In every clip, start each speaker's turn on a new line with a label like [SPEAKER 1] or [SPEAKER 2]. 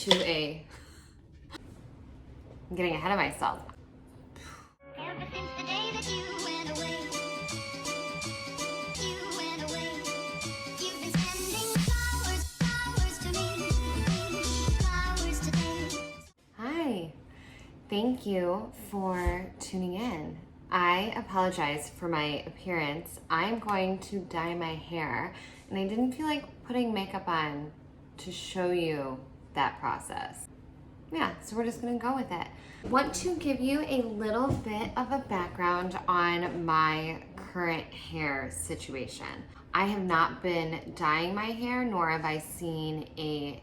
[SPEAKER 1] I'm getting ahead of myself.
[SPEAKER 2] Ever since the day that you went away, you've been sending flowers to me, flowers today.
[SPEAKER 1] Hi, thank you for tuning in. I apologize for my appearance. I'm going to dye my hair, and I didn't feel like putting makeup on to show you that process. Yeah, so we're just gonna go with it. I want to give you a little bit of a background on my current hair situation. I have not been dyeing my hair, nor have I seen a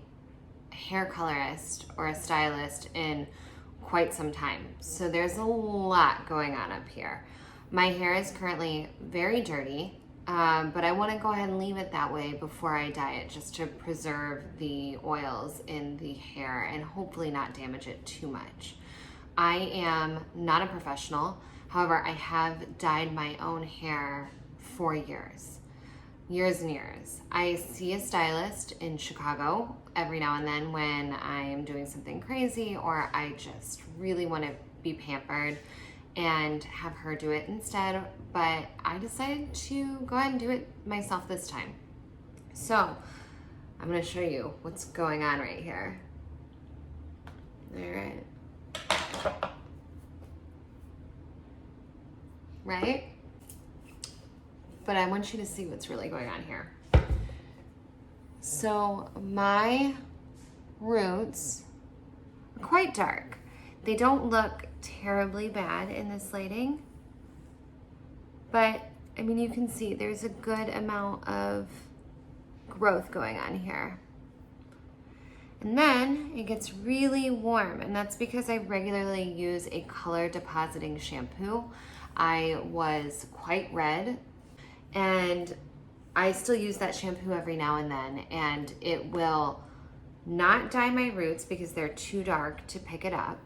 [SPEAKER 1] hair colorist or a stylist in quite some time. So there's a lot going on up here. My hair is currently very dirty, but I want to go ahead and leave it that way before I dye it, just to preserve the oils in the hair and hopefully not damage it too much. I am not a professional. However, I have dyed my own hair for years and years. I see a stylist in Chicago every now and then when I'm doing something crazy or I just really want to be pampered and have her do it instead, but I decided to go ahead and do it myself this time. So I'm going to show you what's going on right here. All right. Right? But I want you to see what's really going on here. So my roots are quite dark. They don't look terribly bad in this lighting, but I mean, you can see there's a good amount of growth going on here. And then it gets really warm, and that's because I regularly use a color depositing shampoo. I was quite red, and I still use that shampoo every now and then, and it will not dye my roots because they're too dark to pick it up,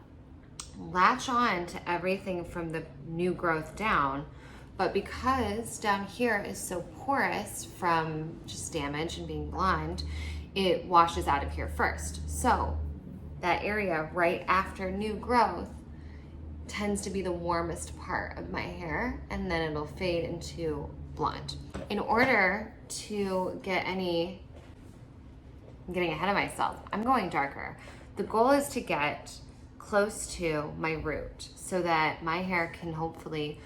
[SPEAKER 1] latch on to everything from the new growth down, but because down here is so porous from just damage and being blonde, it washes out of here first. So that area right after new growth tends to be the warmest part of my hair, and then it'll fade into blonde. In order to get I'm getting ahead of myself, I'm going darker. The goal is to get close to my root so that my hair can hopefully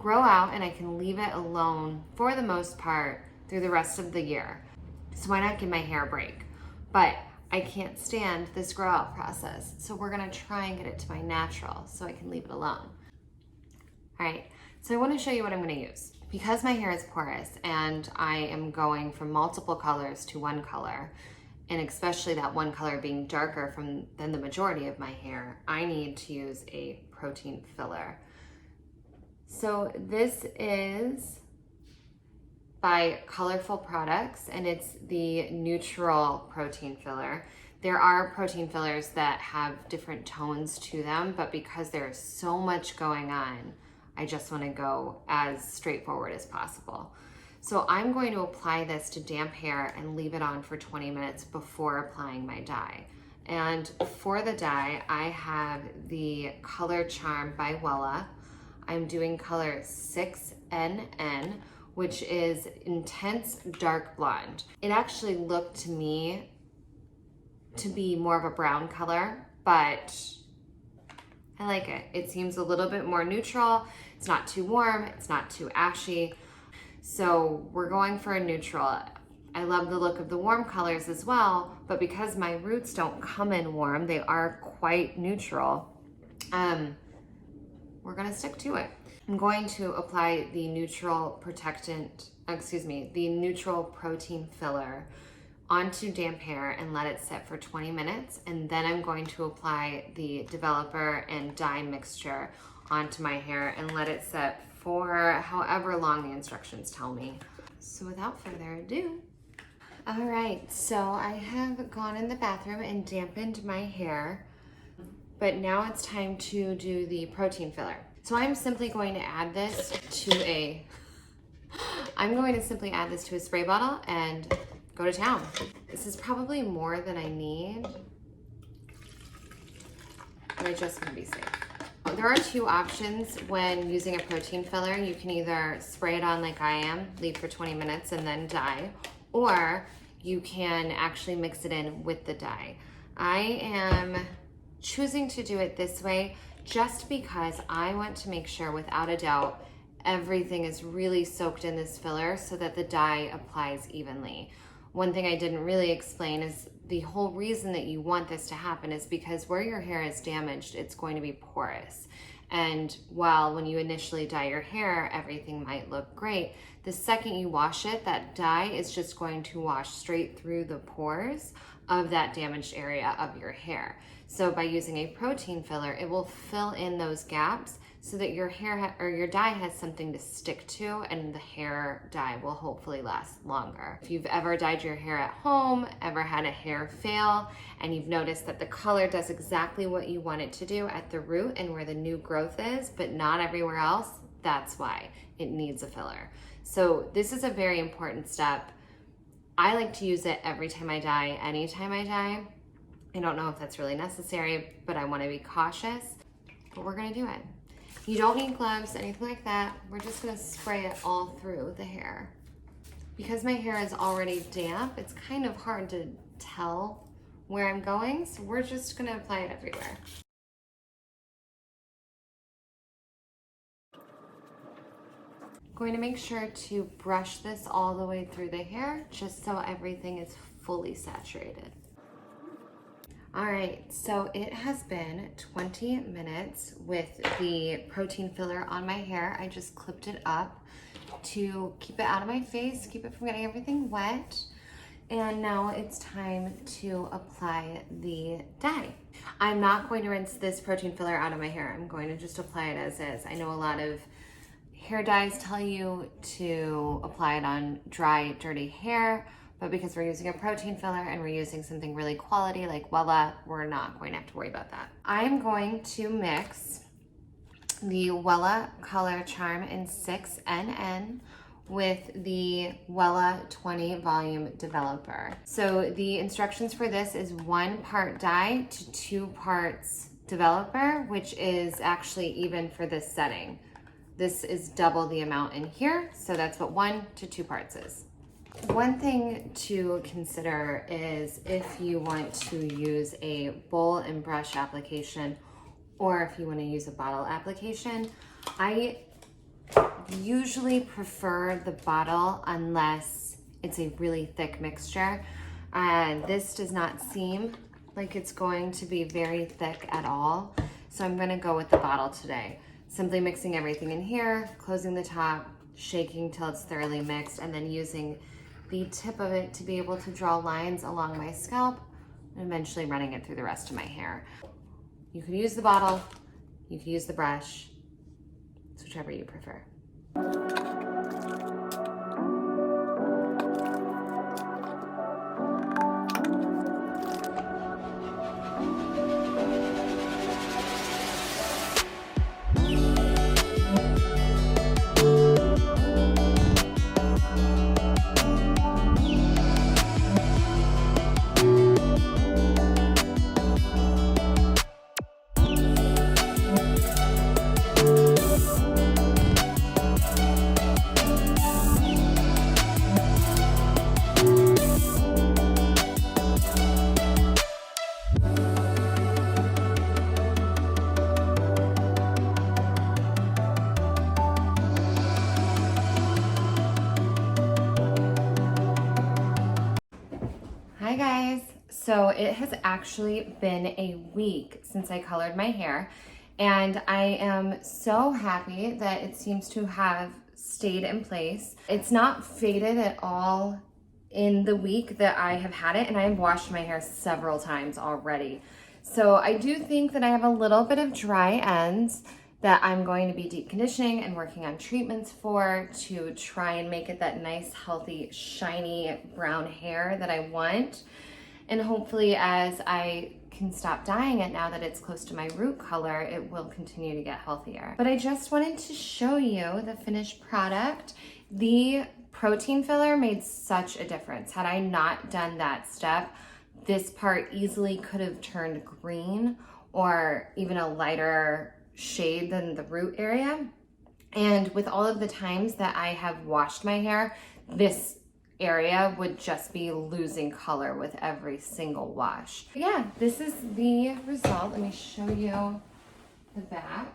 [SPEAKER 1] grow out and I can leave it alone for the most part through the rest of the year. So why not give my hair a break? But I can't stand this grow out process, so we're gonna try and get it to my natural so I can leave it alone. All right, so I wanna show you what I'm gonna use. Because my hair is porous and I am going from multiple colors to one color, and especially that one color being darker than the majority of my hair, I need to use a protein filler. So this is by Colorful Products, and it's the neutral protein filler. There are protein fillers that have different tones to them, but because there's so much going on, I just want to go as straightforward as possible. So I'm going to apply this to damp hair and leave it on for 20 minutes before applying my dye. And for the dye, I have the Color Charm by Wella. I'm doing color 6NN, which is intense dark blonde. It actually looked to me to be more of a brown color, but I like it. It seems a little bit more neutral. It's not too warm, it's not too ashy. So we're going for a neutral. I love the look of the warm colors as well, but because my roots don't come in warm, they are quite neutral. We're gonna stick to it. I'm going to apply the neutral protein filler onto damp hair and let it sit for 20 minutes. And then I'm going to apply the developer and dye mixture onto my hair and let it sit for however long the instructions tell me. So without further ado, all right, so I have gone in the bathroom and dampened my hair, but now it's time to do the protein filler. So I'm simply going to add this to a spray bottle and go to town. This is probably more than I need. I just want to be safe. There are two options when using a protein filler. You can either spray it on like I am, leave for 20 minutes and then dye, or you can actually mix it in with the dye. I am choosing to do it this way just because I want to make sure, without a doubt, everything is really soaked in this filler so that the dye applies evenly. One thing I didn't really explain is the whole reason that you want this to happen is because where your hair is damaged, it's going to be porous. And while when you initially dye your hair, everything might look great, the second you wash it, that dye is just going to wash straight through the pores of that damaged area of your hair. So by using a protein filler, it will fill in those gaps so that your hair or your dye has something to stick to, and the hair dye will hopefully last longer. If you've ever dyed your hair at home, ever had a hair fail, and you've noticed that the color does exactly what you want it to do at the root and where the new growth is, but not everywhere else, that's why it needs a filler. So this is a very important step. I like to use it every time I dye, anytime I dye. I don't know if that's really necessary, but I want to be cautious, but we're going to do it. You don't need gloves, anything like that. We're just gonna spray it all through the hair. Because my hair is already damp, it's kind of hard to tell where I'm going, so we're just gonna apply it everywhere. Going to make sure to brush this all the way through the hair, just so everything is fully saturated. All right, so it has been 20 minutes with the protein filler on my hair. I just clipped it up to keep it out of my face, keep it from getting everything wet. And now it's time to apply the dye. I'm not going to rinse this protein filler out of my hair. I'm going to just apply it as is. I know a lot of hair dyes tell you to apply it on dry, dirty hair, but because we're using a protein filler and we're using something really quality like Wella, we're not going to have to worry about that. I'm going to mix the Wella Color Charm in 6NN with the Wella 20 Volume Developer. So the instructions for this is 1 part dye to 2 parts developer, which is actually even for this setting. This is double the amount in here, so that's what 1 to 2 parts is. One thing to consider is if you want to use a bowl and brush application, or if you want to use a bottle application. I usually prefer the bottle unless it's a really thick mixture. This does not seem like it's going to be very thick at all, so I'm going to go with the bottle today. Simply mixing everything in here, closing the top, shaking till it's thoroughly mixed, and then using the tip of it to be able to draw lines along my scalp and eventually running it through the rest of my hair. You can use the bottle, you can use the brush, it's whichever you prefer. Hi guys, so it has actually been a week since I colored my hair, and I am so happy that it seems to have stayed in place. It's not faded at all in the week that I have had it, and I have washed my hair several times already. So I do think that I have a little bit of dry ends that I'm going to be deep conditioning and working on treatments for to try and make it that nice, healthy, shiny brown hair that I want. And hopefully as I can stop dyeing it now that it's close to my root color, it will continue to get healthier. But I just wanted to show you the finished product. The protein filler made such a difference. Had I not done that step, this part easily could have turned green or even a lighter shade than the root area. And with all of the times that I have washed my hair, this area would just be losing color with every single wash. Yeah, this is the result. Let me show you the back.